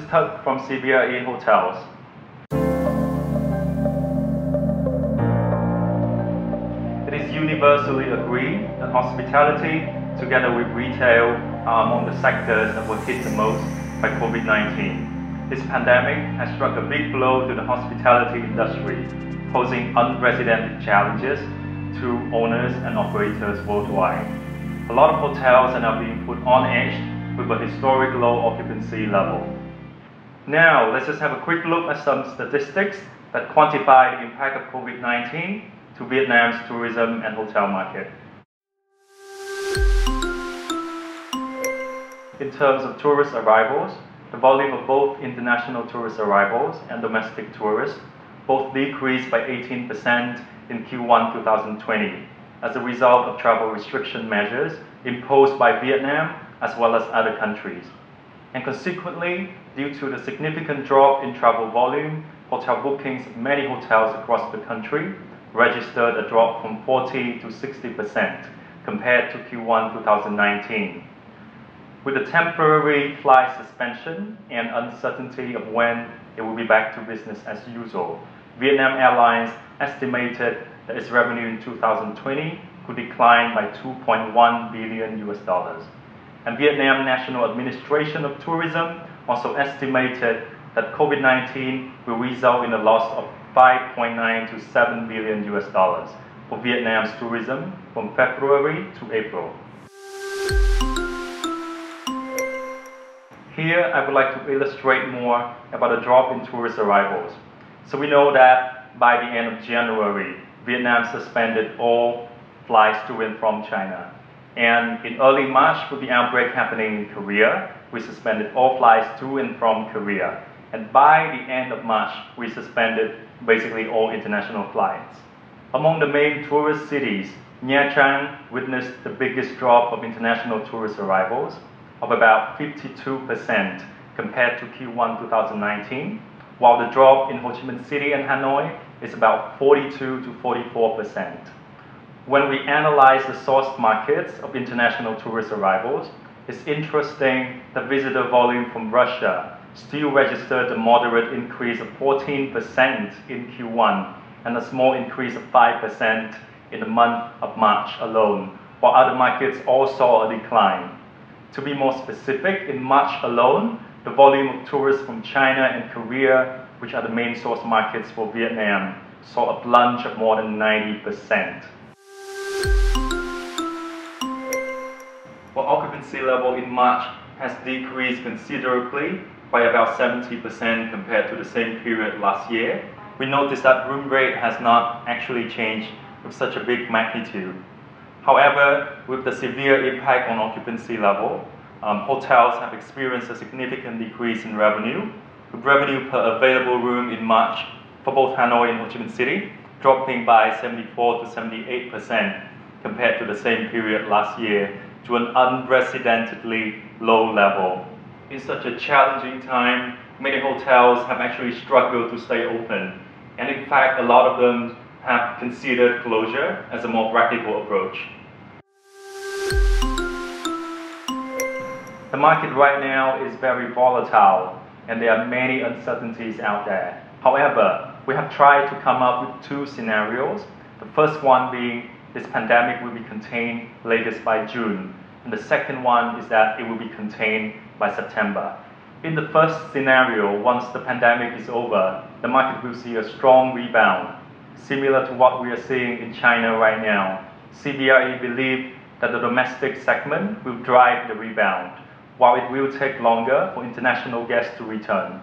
Thức from CBRE Hotels. It is universally agreed that hospitality, together with retail, are among the sectors that were hit the most by COVID-19. This pandemic has struck a big blow to the hospitality industry, posing unprecedented challenges to owners and operators worldwide. A lot of hotels are now being put on edge with a historic low occupancy level. Now, let's just have a quick look at some statistics that quantify the impact of COVID-19 to Vietnam's tourism and hotel market. In terms of tourist arrivals, the volume of both international tourist arrivals and domestic tourists both decreased by 18% in Q1 2020 as a result of travel restriction measures imposed by Vietnam as well as other countries. And consequently, due to the significant drop in travel volume, hotel bookings of many hotels across the country registered a drop from 40 to 60% compared to Q1 2019. With the temporary flight suspension and uncertainty of when it will be back to business as usual, Vietnam Airlines estimated that its revenue in 2020 could decline by $2.1 billion. And Vietnam National Administration of Tourism also estimated that COVID-19 will result in a loss of $5.9 to $7 billion for Vietnam's tourism from February to April. Here, I would like to illustrate more about the drop in tourist arrivals. So we know that by the end of January, Vietnam suspended all flights to and from China. And in early March, with the outbreak happening in Korea, we suspended all flights to and from Korea. And by the end of March, we suspended basically all international flights. Among the main tourist cities, Nha Trang witnessed the biggest drop of international tourist arrivals of about 52% compared to Q1 2019, while the drop in Ho Chi Minh City and Hanoi is about 42 to 44%. When we analyze the source markets of international tourist arrivals, it's interesting that visitor volume from Russia still registered a moderate increase of 14% in Q1 and a small increase of 5% in the month of March alone, while other markets all saw a decline. To be more specific, in March alone, the volume of tourists from China and Korea, which are the main source markets for Vietnam, saw a plunge of more than 90%. While occupancy level in March has decreased considerably by about 70% compared to the same period last year, we notice that room rate has not actually changed with such a big magnitude. However, with the severe impact on occupancy level, hotels have experienced a significant decrease in revenue, with revenue per available room in March for both Hanoi and Ho Chi Minh City dropping by 74 to 78% compared to the same period last year to an unprecedentedly low level. In such a challenging time, many hotels have actually struggled to stay open, and in fact, a lot of them have considered closure as a more practical approach. The market right now is very volatile, and there are many uncertainties out there. However, we have tried to come up with two scenarios. The first one being this pandemic will be contained latest by June, and the second one is that it will be contained by September. In the first scenario, once the pandemic is over, the market will see a strong rebound. Similar to what we are seeing in China right now, CBRE believes that the domestic segment will drive the rebound, while it will take longer for international guests to return.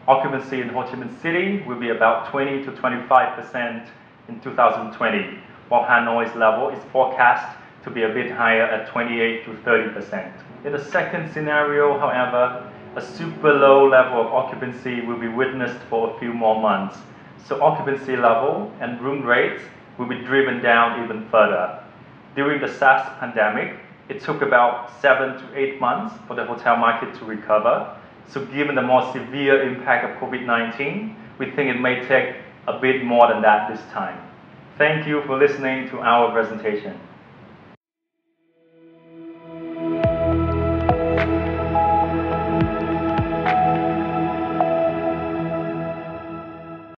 Occupancy in Ho Chi Minh City will be about 20 to 25% in 2020, while Hanoi's level is forecast to be a bit higher at 28 to 30%. In the second scenario, however, a super low level of occupancy will be witnessed for a few more months, so occupancy level and room rates will be driven down even further. During the SARS pandemic, it took about 7 to 8 months for the hotel market to recover, so given the more severe impact of COVID-19, we think it may take a bit more than that this time. Thank you for listening to our presentation.